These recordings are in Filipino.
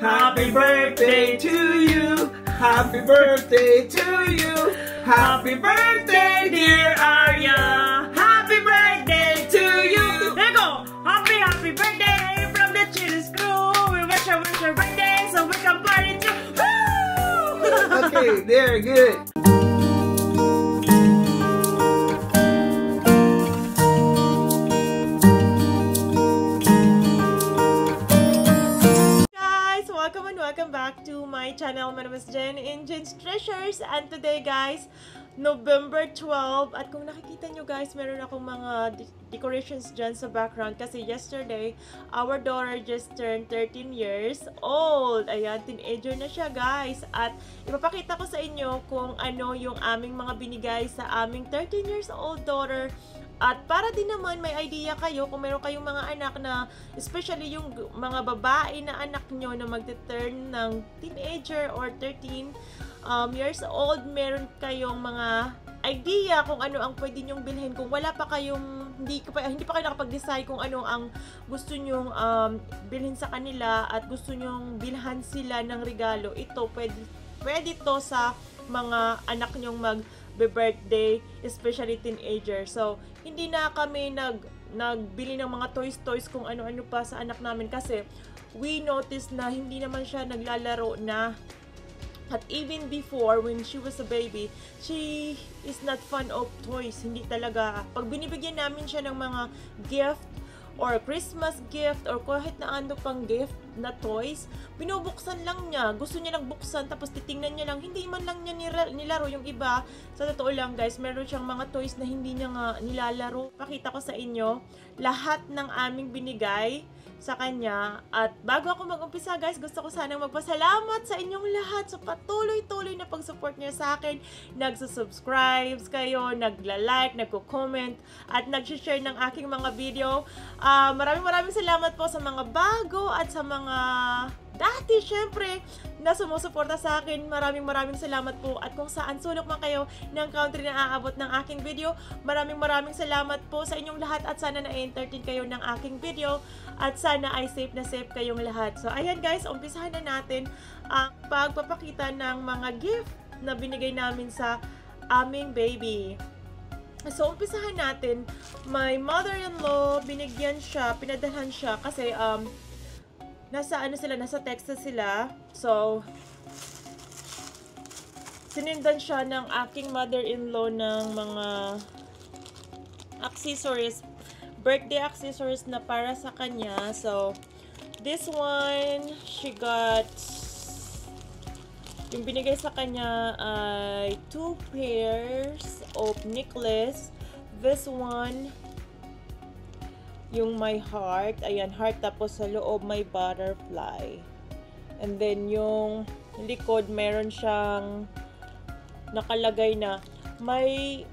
Happy birthday to you. Happy birthday to you. Happy birthday, dear Arya. Happy birthday to you. There you go. Happy birthday from the Chili's crew. We wish your birthday so we can party too. Woo! Okay, there, good. Welcome back to my channel. My name is Jen in Jen's Treasures, and today guys, November 12, at kung nakikita nyo guys, meron akong mga decorations dyan sa background kasi yesterday, our daughter just turned 13 years old. Ayan, teenager na siya guys, at ipapakita ko sa inyo kung ano yung aming mga binigay sa aming 13 years old daughter. At para din naman may idea kayo kung meron kayong mga anak na, especially yung mga babae na anak nyo na magte-turn ng teenager or 13 years old, meron kayong mga idea kung ano ang pwede nyong bilhin. Kung wala pa kayong, hindi pa kayo nakapag-decide kung ano ang gusto nyong bilhin sa kanila at gusto nyong bilhan sila ng regalo, ito pwede to sa mga anak nyong mag-birthday, especially teenager. So, hindi na kami nagbili ng mga toys kung ano-ano pa sa anak namin kasi we noticed na hindi naman siya naglalaro na. At even before, when she was a baby, she is not fond of toys. Hindi talaga. Pag binibigyan namin siya ng mga gift or Christmas gift or kahit na ano pang gift na toys, binubuksan lang niya. Gusto niya lang buksan tapos titingnan niya lang. Hindi man lang niya nilaro yung iba. Sa totoo lang guys, meron siyang mga toys na hindi niya nga nilalaro. Pakita ko sa inyo lahat ng aming binigay sa kanya. At bago ako mag-umpisa guys, gusto ko sanang magpasalamat sa inyong lahat sa patuloy-tuloy na pag-support niyo sa akin. Nagsusubscribe kayo, nagla-like, nagko-comment, at nag-share ng aking mga video. Maraming salamat po sa mga bago at sa mga dati, syempre, na sumusuporta sa akin. Maraming salamat po. At kung saan sulok man kayo ng country na aabot ng aking video, maraming salamat po sa inyong lahat at sana na-entertain kayo ng aking video at sana ay safe na safe kayong lahat. So, ayan guys, umpisahan na natin ang pagpapakita ng mga gift na binigay namin sa aming baby. So, umpisahan natin. My mother-in-law, binigyan siya, pinadalhan siya kasi nasa Texas sila. So, sinindan siya ng aking mother-in-law ng mga accessories, birthday accessories na para sa kanya. So, this one, she got, yung binigay sa kanya ay 2 pairs of necklace. This one, yung my heart, ayan, heart, tapos sa loob may butterfly. And then yung likod meron siyang nakalagay na my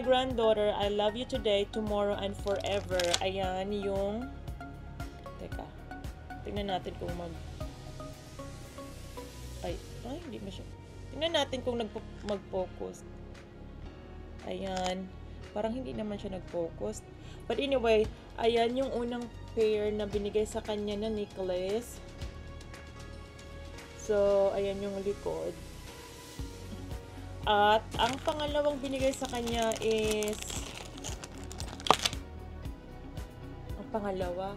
granddaughter, I love you today, tomorrow and forever. Ayan yung, teka, tingnan natin kung hindi masyado. Tingnan natin kung mag-focus. Ayan. Parang hindi naman siya nag-focus. But anyway, ayan yung unang pair na binigay sa kanya na necklace. So, ayan yung likod. At ang pangalawang binigay sa kanya is ang pangalawa.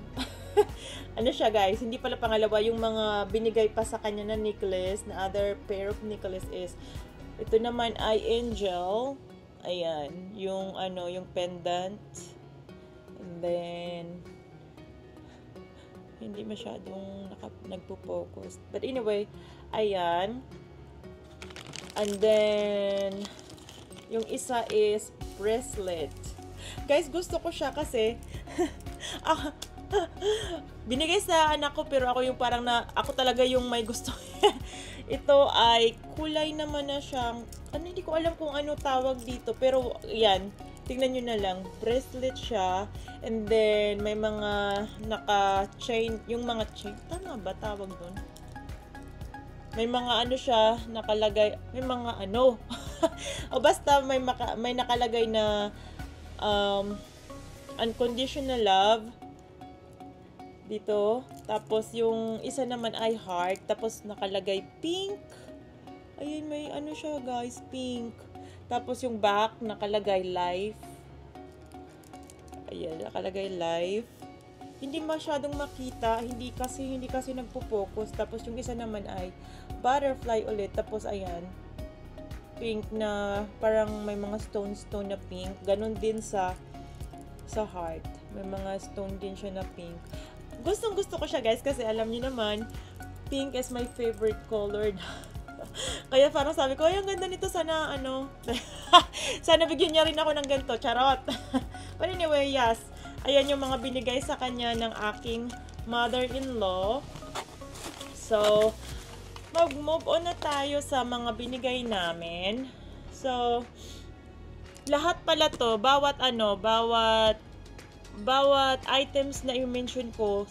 Ano siya guys? Hindi pala pangalawa. Yung mga binigay pa sa kanya na necklace, na other pair of necklace is, ito naman ay angel. Ayan, yung yung pendant. And then hindi masyadong nagpo-focus. But anyway, ayan. And then yung isa is bracelet. Guys, gusto ko siya kasi binigay sa anak ko pero ako yung parang ako talaga yung may gusto. Ito ay kulay naman na siyang, hindi ko alam kung ano tawag dito, pero yan, tingnan nyo na lang, bracelet siya, and then may mga naka-chain, yung mga chain, tama ba tawag doon? May mga siya, nakalagay, may mga o basta may nakalagay na unconditional love, dito, Tapos yung isa naman ay heart. Tapos nakalagay pink. Ayun, may ano siya guys, pink. Tapos yung back nakalagay life. Ayan, nakalagay life. Hindi masyadong makita, hindi kasi nagpo-focus. Tapos yung isa naman ay butterfly ulit. Tapos ayan, pink na parang may mga stone na pink. Ganon din sa heart. May mga stone din siya na pink. Gustong-gusto ko siya guys kasi alam niyo naman, pink is my favorite color. Kaya parang sabi ko, ay ang ganda nito, sana ano, sana bigyan niya rin ako ng ganito, charot. But anyway, yes, ayan yung mga binigay sa kanya ng aking mother-in-law. So, mag-move on na tayo sa mga binigay namin. So, lahat pala to, bawat items na i-mention ko,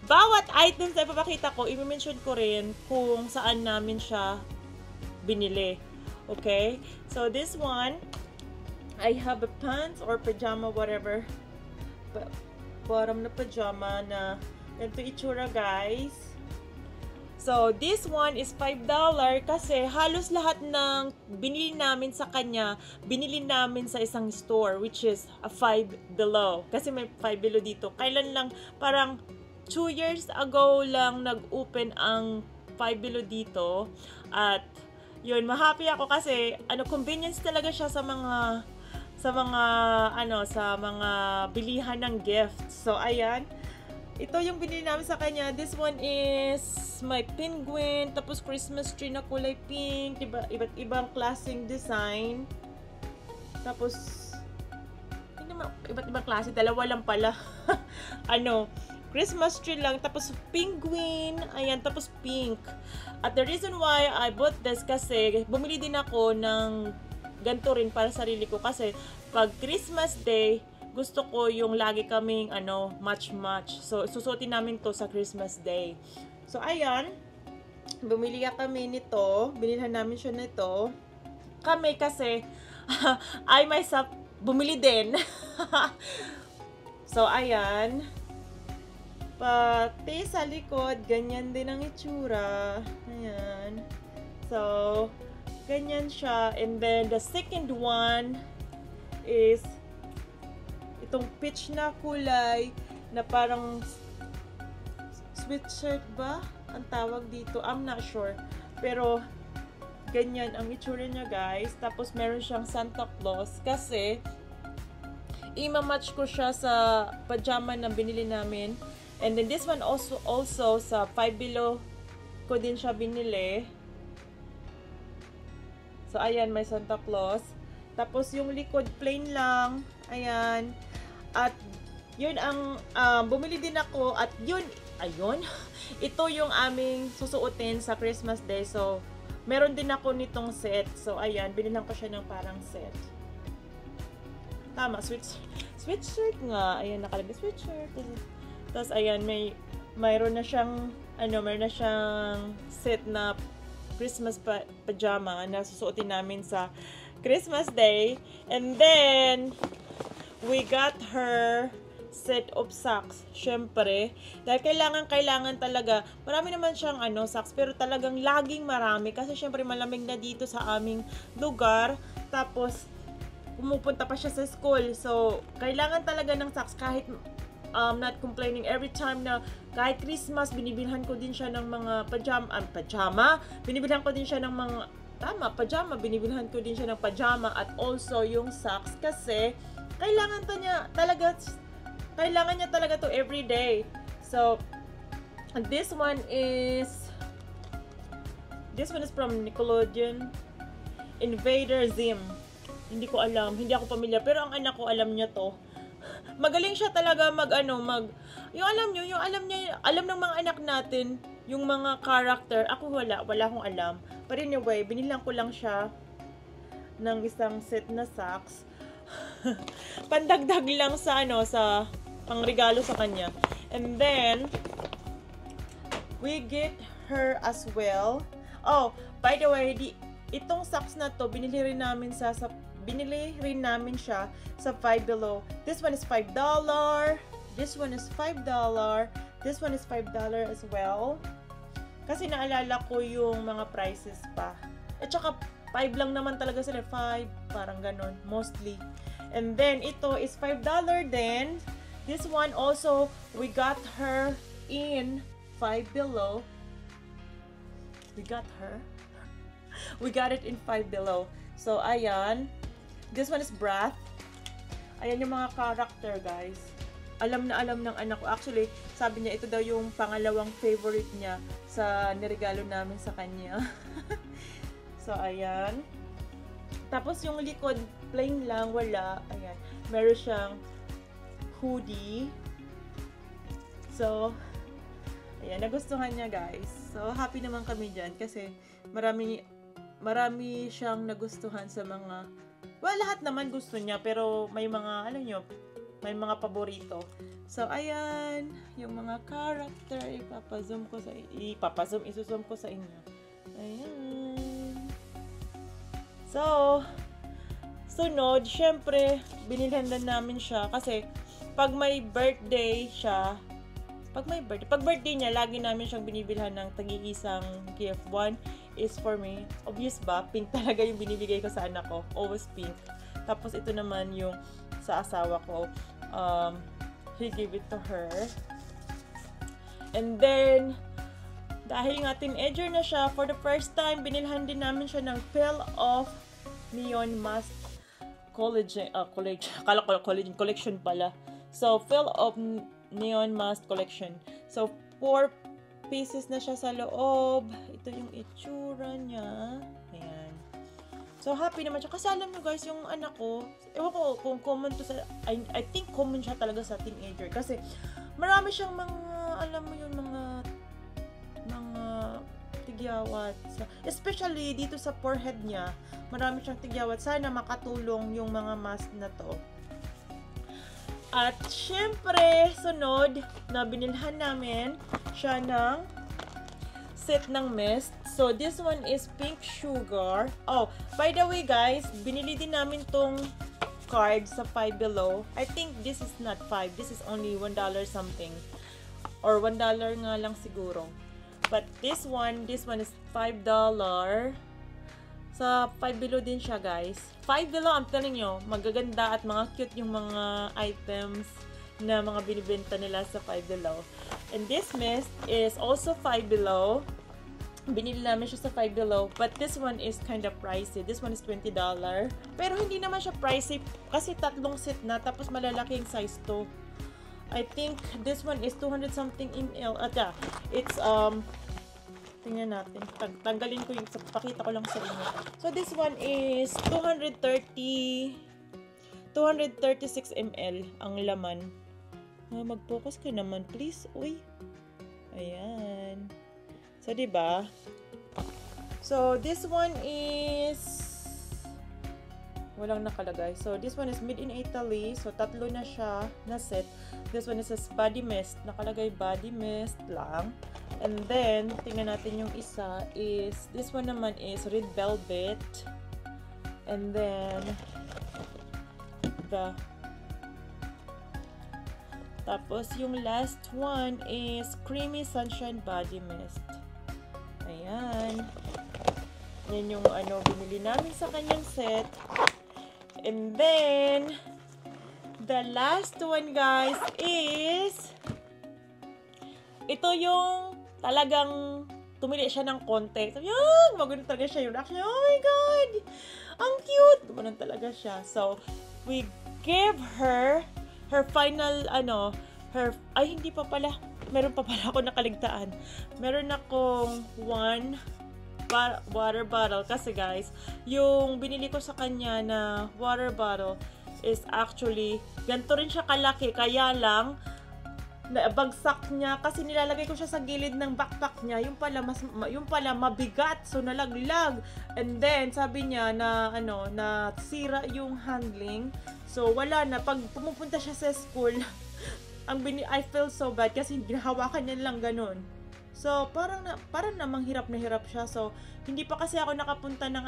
bawat items na ipapakita ko, i-mention ko rin kung saan namin siya binili. Okay? So, this one, I have a pants or pajama, whatever. Bottom na pajama na ganito itsura, guys. So, this one is $5 kasi halos lahat ng binili namin sa kanya, binili namin sa isang store, which is a Five Below. Kasi may Five Below dito. Kailan lang, parang 2 years ago lang nag-open ang Five Below dito. At, yun, ma-happy ako kasi, convenience talaga siya sa mga bilihan ng gifts. So, ayan. Ito yung binili namin sa kanya. This one is my penguin. Tapos Christmas tree na kulay pink. Diba? Iba't ibang klaseng design. Tapos, iba't ibang klase. Dalawa lang pala. Christmas tree lang. Tapos penguin. Ayan. Tapos pink. At the reason why I bought this kasi bumili din ako ng ganito rin para sa sarili ko. Kasi pag Christmas Day, gusto ko yung lagi kaming match-match. So, susuotin namin to sa Christmas Day. So, ayan. Bumili kami nito. Binilhan namin siya nito. Kami kasi, I myself, bumili din. So, ayan. Pati sa likod, ganyan din ang itsura. Ayan. So, ganyan siya. And then, the second one is itong peach na kulay na parang sweatshirt ba ang tawag dito? I'm not sure. Pero, ganyan ang itsura niya, guys. Tapos, meron siyang Santa Claus kasi ima-match ko siya sa pajama na binili namin. And then, this one also sa Five Below ko din siya binili. So, ayan, may Santa Claus. Tapos, yung likod, plain lang. Ayan. At, yun ang, bumili din ako. At, ayun. Ito yung aming susuotin sa Christmas Day. So, meron din ako nitong set. So, ayan. Binilang ko siya ng parang set. Tama, sweatshirt nga. Ayan, nakalagay sweatshirt. Tapos, ayan, mayroon na siyang, set na Christmas pajama na susuotin namin sa Christmas Day. And then, we got her set of socks. Syempre, dahil kailangan talaga. Marami naman siyang socks, pero talagang laging marami. Kasi syempre, malamig na dito sa aming lugar. Tapos, pumupunta pa siya sa school. So, kailangan talaga ng socks kahit not complaining. Every time na kahit Christmas, binibilhan ko din siya ng mga pajama. Binibilhan ko din siya ng mga, binibilhan ko din siya ng pajama at also yung socks kasi kailangan niya talaga to every day. So, this one is from Nickelodeon. Invader Zim. Hindi ko alam, hindi ako pamilyar, pero ang anak ko alam niya to. Magaling siya talaga yung alam ng mga anak natin, yung mga character. Ako wala akong alam. But anyway, binilang ko lang siya ng isang set na socks. Pandagdag lang sa pangregalo sa kanya. And then, we get her as well. Oh, by the way, itong socks na to, binili rin namin siya sa Five Below. This one is $5. This one is $5. This one is $5 as well. Kasi naalala ko yung mga prices pa. At saka 5 lang naman talaga sila. 5, parang ganon, mostly. And then, ito is $5 din. This one also, we got her in Five Below. We got her. We got it in Five Below. So, ayan. This one is Breath. Ayan yung mga character, guys. Alam na alam ng anak ko. Actually, sabi niya, ito daw yung pangalawang favorite niya sa niregalo namin sa kanya. So, ayan. Tapos, yung likod, plain lang, wala. Ayan. Meron siyang hoodie. So, ayan. Nagustuhan niya, guys. So, happy naman kami dyan kasi marami siyang nagustuhan sa mga, well, lahat naman gusto niya, pero may mga, alam nyo, may mga paborito. So, ayan, yung mga character, isusum ko sa inyo. Ayan. So, sunod, syempre, binilhan na namin siya kasi pag may birthday siya, pag birthday niya, lagi namin siyang binibilhan ng tagi-isang gift. One is for me. Obvious ba? Pink talaga yung binibigay ko sa anak ko. Always pink. Tapos ito naman yung sa asawa ko. He gave it to her. And then, dahil nga teenager na siya, for the first time, binilhan din namin siya ng Fill of Neon Mask collection pala. So, Fill of Neon Mask collection. So, 4 pieces na siya sa loob. Ito yung itsura niya. Ayan. So, happy naman siya. Kasi alam nyo guys, yung anak ko, ewan ko kung common to sa, I think common siya talaga sa teenager. Kasi, marami siyang mga, alam mo yun, mga tigyawat. Especially dito sa forehead niya, marami siyang tigyawat. Sana makatulong yung mga mask na to. At syempre, sunod na binilhan namin siya ng set ng mist. So, this one is Pink Sugar. Oh, by the way guys, binili din namin tong card sa Five Below. I think this is not 5. This is only $1 something. Or $1 nga lang siguro. But this one is $5. Sa Five Below din siya, guys. Five Below, I'm telling you, magaganda at mga cute yung mga items na mga binibenta nila sa Five Below. And this mist is also Five Below. Binili namin siya sa Five Below. But this one is kind of pricey. This one is $20. Pero hindi naman siya pricey kasi 3 set na. Tapos malalaki yung size to. I think this one is 200 something ml. It's tingnan natin. Tanggalin ko yung, pakita ko lang sa inyo. So, this one is 236 ml ang laman. Mag-focus ka naman, please. Uy. Ayan. So, diba? So, this one is walang nakalagay. So, this one is made in Italy. So, 3 na siya na set. This one is a body mist. Nakalagay body mist lang. And then, tingnan natin yung isa is, this one naman is red velvet. And then, tapos yung last one is creamy sunshine body mist. Ayan. Yan yung binili namin sa kanyang set. And then, the last one guys is, ito yung talagang tumili siya ng konti. Sabi, maganda talaga siya yung reaction. Oh my God! Ang cute! Gumanon talaga siya. So, we gave her final, hindi pa pala. Meron pa pala ako nakaligtaan. Meron akong 1 water bottle. Kasi guys, yung binili ko sa kanya na water bottle is actually, ganito rin siya kalaki. Kaya lang, bagsak niya kasi nilalagay ko siya sa gilid ng backpack niya. Yung pala mabigat, so nalaglag. And then sabi niya na na sira yung handling. So wala na, pag pumupunta siya sa school, I feel so bad kasi ginahawakan niya lang ganun. So parang namang hirap na hirap siya. So hindi pa kasi ako nakapunta ng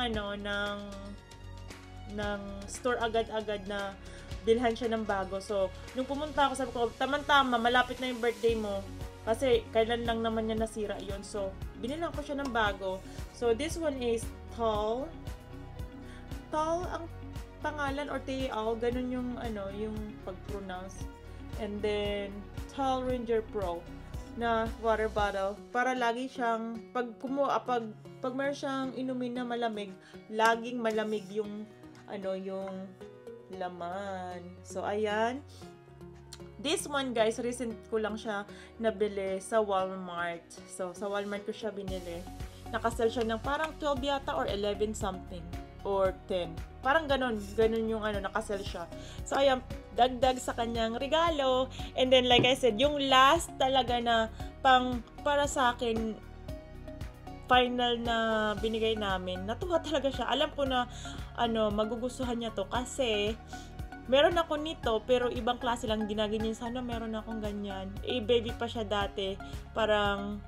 store agad-agad na bilhan siya ng bago. So, nung pumunta ako, sabi ko, tama-tama, malapit na yung birthday mo. Kasi, kailan lang naman niya nasira yun. So, binilan ko siya ng bago. So, this one is Tall. Tall ang pangalan or T-A-L. Ganun yung, yung pag-pronounce. And then, Tall Ranger Pro na water bottle. Para lagi siyang, pag meron siyang inumin na malamig, laging malamig yung, yung laman. So, ayan. This one, guys, recent ko lang siya nabili sa Walmart. So, sa Walmart ko siya binili. Nakasell siya ng parang 12 yata or 11 something. Or 10. Parang ganun yung nakasell siya. So, ayan, dagdag sa kanyang regalo. And then, like I said, yung last talaga na para sa akin, final na binigay namin, natuwa talaga siya. Alam ko na, magugustuhan niya to kasi, meron ako nito, pero ibang klase lang ginaganyan. Sana meron akong ganyan. Baby pa siya dati. Parang,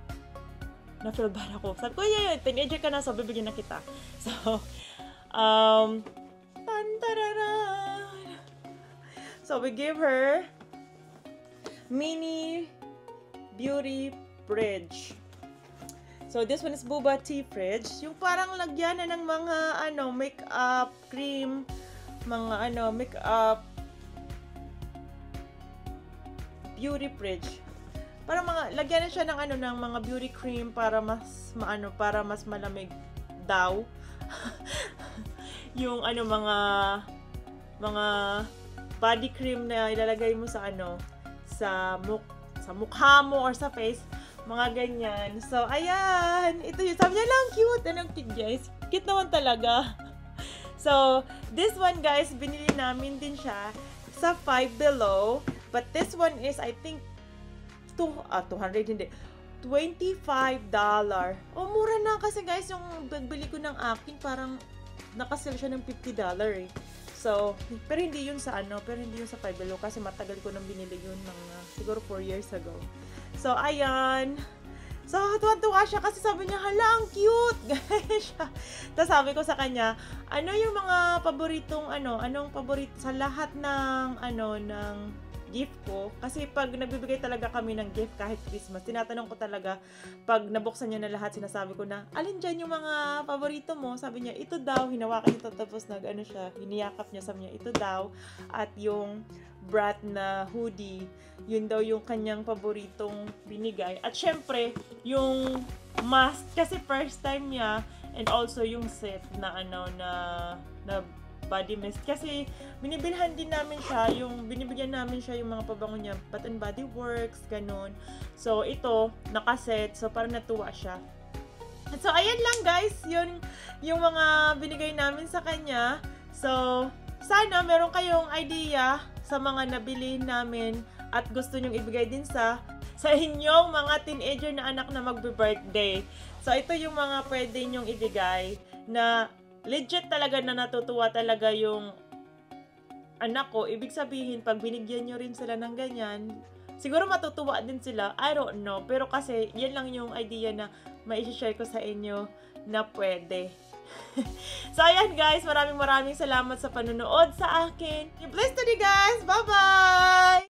na-feel bad ako. Sabi ko, yun, teenager ka na, so bibigyan na kita. So, so we gave her mini beauty fridge. So this one is Boba Tea fridge. Yung parang lagyan na ng mga makeup cream, mga makeup beauty fridge. Parang lagyan na siya ng ng mga beauty cream para mas malamig daw. Yung mga body cream na ilalagay mo sa sa mukha mo or sa face, mga ganyan. So ayan, ito yung sabi niya lang, cute. Anong cute, guys? Cute naman talaga. So this one, guys, binili namin din siya sa Five Below, but this one is I think $200 hindi. $25. Oh, mura na kasi, guys, yung pagbili ko ng akin, parang nakasell siya ng $50 eh. So, pero hindi yun sa Five Below kasi matagal ko nang binili yun siguro 4 years ago. So, ayan. So, tuwa-tuwa siya kasi sabi niya, hala, ang cute! Guys siya. Tapos sabi ko sa kanya, ano yung mga paboritong, anong paborito sa lahat ng, ng gift ko. Kasi pag nagbibigay talaga kami ng gift kahit Christmas, tinatanong ko talaga, pag nabuksan niya na lahat, sinasabi ko na, alin dyan yung mga paborito mo? Sabi niya, ito daw, hinawakan niya, tapos hiniyakap niya, sabi niya, ito daw, at yung Brat na hoodie, yun daw yung kanyang paboritong binigay. At syempre, yung mask, kasi first time niya, and also yung set na na body mist. Kasi binibigyan namin siya yung mga pabango niya, Bath and Body Works, ganun. So ito, nakaset, so parang natuwa siya. So ayan lang, guys, yun yung mga binigay namin sa kanya. So sana meron kayong idea sa mga nabili namin at gusto nyong ibigay din sa inyong mga teenager na anak na magbe-birthday. So ito yung mga pwede nyong ibigay na legit talaga na natutuwa talaga yung anak ko. Ibig sabihin, pag binigyan nyo rin sila ng ganyan, siguro matutuwa din sila. I don't know. Pero kasi, yan lang yung idea na mai-share ko sa inyo na pwede. So, ayan, guys. Maraming salamat sa panonood sa akin. Blessed today, guys. Bye-bye!